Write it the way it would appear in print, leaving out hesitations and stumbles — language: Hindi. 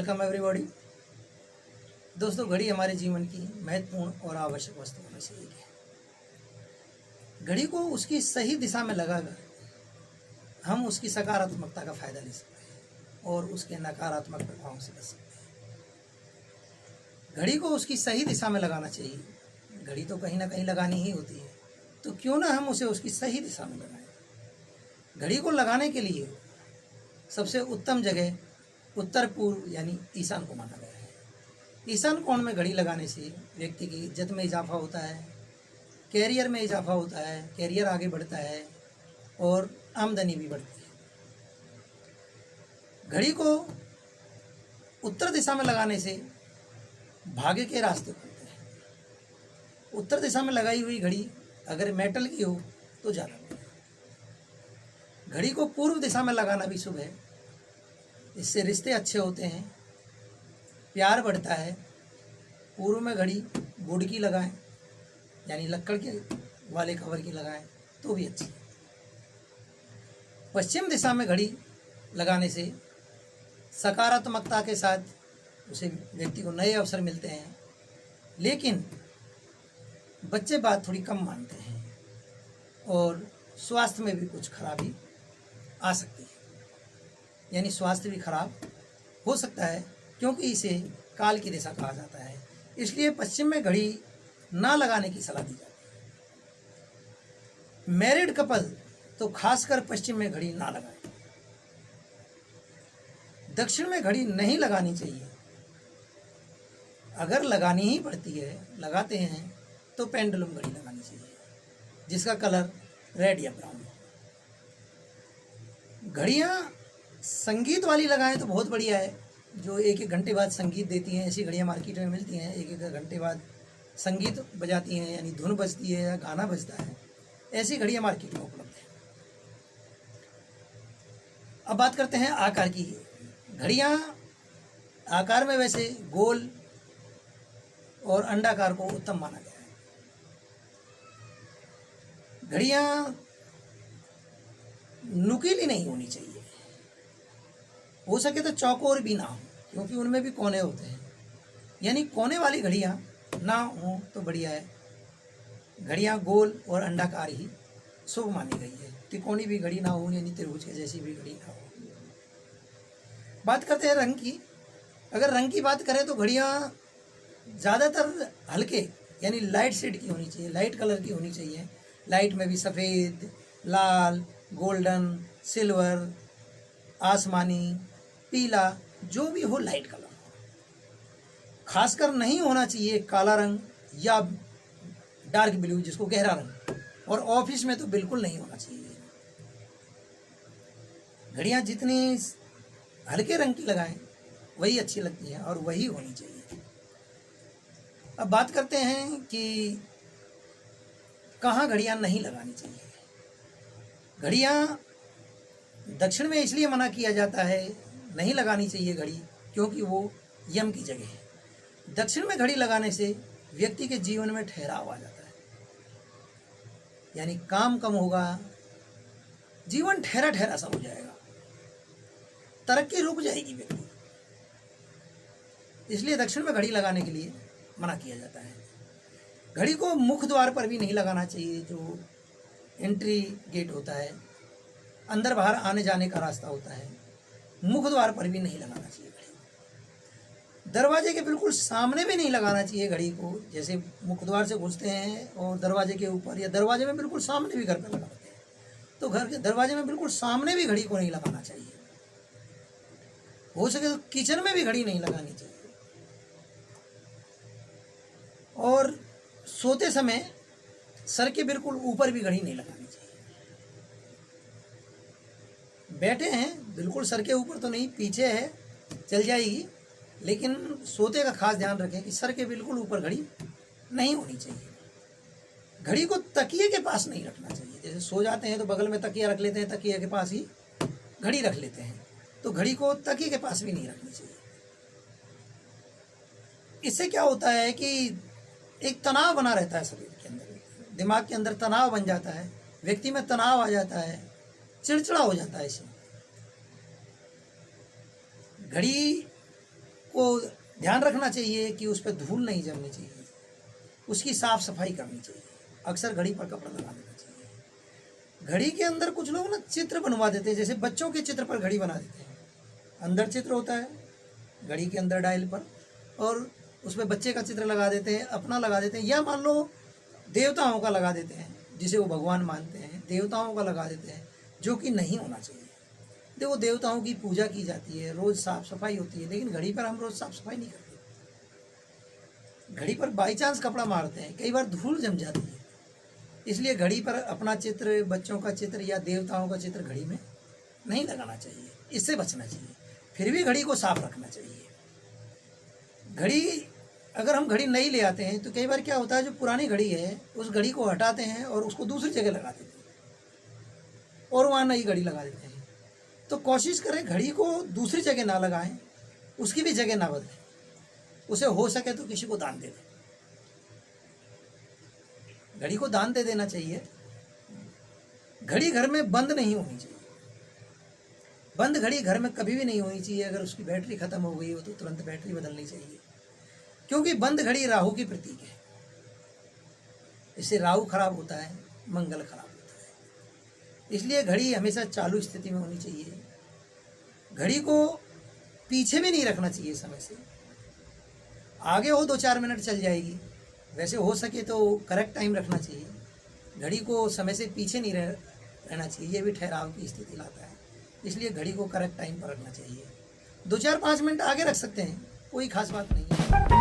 Welcome everybody. दोस्तों, घड़ी हमारे जीवन की महत्वपूर्ण और आवश्यक वस्तुओं में से एक है। घड़ी को उसकी सही दिशा में लगाकर हम उसकी सकारात्मकता का फायदा ले सकते हैं और उसके नकारात्मक प्रभावों से बच सकते हैं। घड़ी को उसकी सही दिशा में लगाना चाहिए। घड़ी तो कहीं ना कहीं लगानी ही होती है, तो क्यों ना हम उसे उसकी सही दिशा में लगाएं। घड़ी को लगाने के लिए सबसे उत्तम जगह उत्तर पूर्व यानी ईशान को माना गया है। ईशान कोण में घड़ी लगाने से व्यक्ति की इज्जत में इजाफा होता है, कैरियर में इजाफा होता है, कैरियर आगे बढ़ता है और आमदनी भी बढ़ती है। घड़ी को उत्तर दिशा में लगाने से भाग्य के रास्ते खुलते हैं। उत्तर दिशा में लगाई हुई घड़ी अगर मेटल की हो तो ज़्यादा बढ़िया। घड़ी को पूर्व दिशा में लगाना भी शुभ है। इससे रिश्ते अच्छे होते हैं, प्यार बढ़ता है। पूर्व में घड़ी वुड की लगाएं, यानी लकड़ के वाले कवर की लगाएं तो भी अच्छी है। पश्चिम दिशा में घड़ी लगाने से सकारात्मकता के साथ उसे व्यक्ति को नए अवसर मिलते हैं, लेकिन बच्चे बात थोड़ी कम मानते हैं और स्वास्थ्य में भी कुछ खराबी आ सकती है, यानी स्वास्थ्य भी खराब हो सकता है, क्योंकि इसे काल की दिशा कहा जाता है। इसलिए पश्चिम में घड़ी ना लगाने की सलाह दी जाती है। मैरिड कपल तो खासकर पश्चिम में घड़ी ना लगाएं। दक्षिण में घड़ी नहीं लगानी चाहिए। अगर लगानी ही पड़ती है, लगाते हैं, तो पेंडुलम घड़ी लगानी चाहिए जिसका कलर रेड या ब्राउन हो। घड़ियाँ संगीत वाली लगाएं तो बहुत बढ़िया है, जो एक एक घंटे बाद संगीत देती हैं। ऐसी घड़ियाँ मार्केट में मिलती हैं, एक एक घंटे बाद संगीत बजाती हैं, यानी धुन बजती है या गाना बजता है। ऐसी घड़ियाँ मार्केट में उपलब्ध हैं। अब बात करते हैं आकार की। घड़ियाँ आकार में वैसे गोल और अंडाकार को उत्तम माना गया है। घड़ियाँ नुकीली नहीं होनी चाहिए, हो सके तो चौकोर भी ना हो, क्योंकि उनमें भी कोने होते हैं। यानी कोने वाली घड़ियाँ ना हो तो बढ़िया है। घड़ियाँ गोल और अंडाकार ही शुभ मानी गई है। तिकोनी भी घड़ी ना हो, यानी त्रिभुज के जैसी भी घड़ी ना हो। बात करते हैं रंग की। अगर रंग की बात करें तो घड़ियाँ ज़्यादातर हल्के यानी लाइट शेड की होनी चाहिए, लाइट कलर की होनी चाहिए। लाइट में भी सफ़ेद, लाल, गोल्डन, सिल्वर, आसमानी, पीला, जो भी हो लाइट कलर। खासकर नहीं होना चाहिए काला रंग या डार्क ब्लू, जिसको गहरा रंग। और ऑफिस में तो बिल्कुल नहीं होना चाहिए। घड़ियाँ जितनी हल्के रंग की लगाएं वही अच्छी लगती हैं और वही होनी चाहिए। अब बात करते हैं कि कहाँ घड़ियाँ नहीं लगानी चाहिए। घड़ियाँ दक्षिण में इसलिए मना किया जाता है, नहीं लगानी चाहिए घड़ी, क्योंकि वो यम की जगह है। दक्षिण में घड़ी लगाने से व्यक्ति के जीवन में ठहराव आ जाता है, यानी काम कम होगा, जीवन ठहरा ठहरा सा हो जाएगा, तरक्की रुक जाएगी व्यक्ति। इसलिए दक्षिण में घड़ी लगाने के लिए मना किया जाता है। घड़ी को मुख्य द्वार पर भी नहीं लगाना चाहिए, जो एंट्री गेट होता है, अंदर बाहर आने जाने का रास्ता होता है। मुख्य द्वार पर भी नहीं लगाना चाहिए घड़ी। दरवाजे के बिल्कुल सामने भी नहीं लगाना चाहिए घड़ी को। जैसे मुख्य द्वार से घुसते हैं और दरवाजे के ऊपर या दरवाजे में बिल्कुल सामने भी घर पर लगाते हैं, तो घर के दरवाजे में बिल्कुल सामने भी घड़ी को नहीं लगाना चाहिए। हो सके तो किचन में भी घड़ी नहीं लगानी चाहिए। और सोते समय सर के बिल्कुल ऊपर भी घड़ी नहीं लगानी चाहिए। बैठे हैं बिल्कुल सर के ऊपर तो नहीं, पीछे है, चल जाएगी, लेकिन सोते का खास ध्यान रखें कि सर के बिल्कुल ऊपर घड़ी नहीं होनी चाहिए। घड़ी को तकिए के पास नहीं रखना चाहिए। जैसे सो जाते हैं तो बगल में तकिया रख लेते हैं, तकिए के पास ही घड़ी रख लेते हैं, तो घड़ी को तकिए के पास भी नहीं रखनी चाहिए। इससे क्या होता है कि एक तनाव बना रहता है शरीर के अंदर, दिमाग के अंदर तनाव बन जाता है, व्यक्ति में तनाव आ जाता है, चिड़चिड़ा हो जाता है। इसमें घड़ी आपको ध्यान रखना चाहिए कि उस पर धूल नहीं जमनी चाहिए, उसकी साफ सफाई करनी चाहिए। अक्सर घड़ी पर कपड़ा लगा देना चाहिए। घड़ी के अंदर कुछ लोग ना चित्र बनवा देते हैं, जैसे बच्चों के चित्र पर घड़ी बना देते हैं। अंदर चित्र होता है घड़ी के अंदर डायल पर, और उसमें बच्चे का चित्र लगा देते हैं, अपना लगा देते हैं, या मान लो देवताओं का लगा देते हैं जिसे वो भगवान मानते हैं, देवताओं का लगा देते हैं, जो कि नहीं होना चाहिए। देखो, देवताओं की पूजा की जाती है, रोज़ साफ सफाई होती है, लेकिन घड़ी पर हम रोज़ साफ सफाई नहीं करते। घड़ी पर बाई चांस कपड़ा मारते हैं, कई बार धूल जम जाती है, इसलिए घड़ी पर अपना चित्र, बच्चों का चित्र या देवताओं का चित्र घड़ी में नहीं लगाना चाहिए, इससे बचना चाहिए। फिर भी घड़ी को साफ रखना चाहिए। घड़ी अगर हम घड़ी नहीं ले आते हैं तो कई बार क्या होता है, जो पुरानी घड़ी है उस घड़ी को हटाते हैं और उसको दूसरी जगह लगा देते हैं और वहाँ नई घड़ी लगा देते हैं। तो कोशिश करें घड़ी को दूसरी जगह ना लगाएं, उसकी भी जगह ना बदलें, उसे हो सके तो किसी को दान दे दें। घड़ी को दान दे देना चाहिए। घड़ी घर में बंद नहीं होनी चाहिए। बंद घड़ी घर में कभी भी नहीं होनी चाहिए। अगर उसकी बैटरी खत्म हो गई हो तो तुरंत बैटरी बदलनी चाहिए, क्योंकि बंद घड़ी राहु की प्रतीक है। इससे राहु खराब होता है, मंगल खराब होता है। इसलिए घड़ी हमेशा चालू स्थिति में होनी चाहिए। घड़ी को पीछे भी नहीं रखना चाहिए समय से। आगे हो 2-4 मिनट चल जाएगी, वैसे हो सके तो करेक्ट टाइम रखना चाहिए। घड़ी को समय से पीछे नहीं रहना चाहिए, ये भी ठहराव की स्थिति लाता है। इसलिए घड़ी को करेक्ट टाइम पर रखना चाहिए। 2-4-5 मिनट आगे रख सकते हैं, कोई खास बात नहीं है।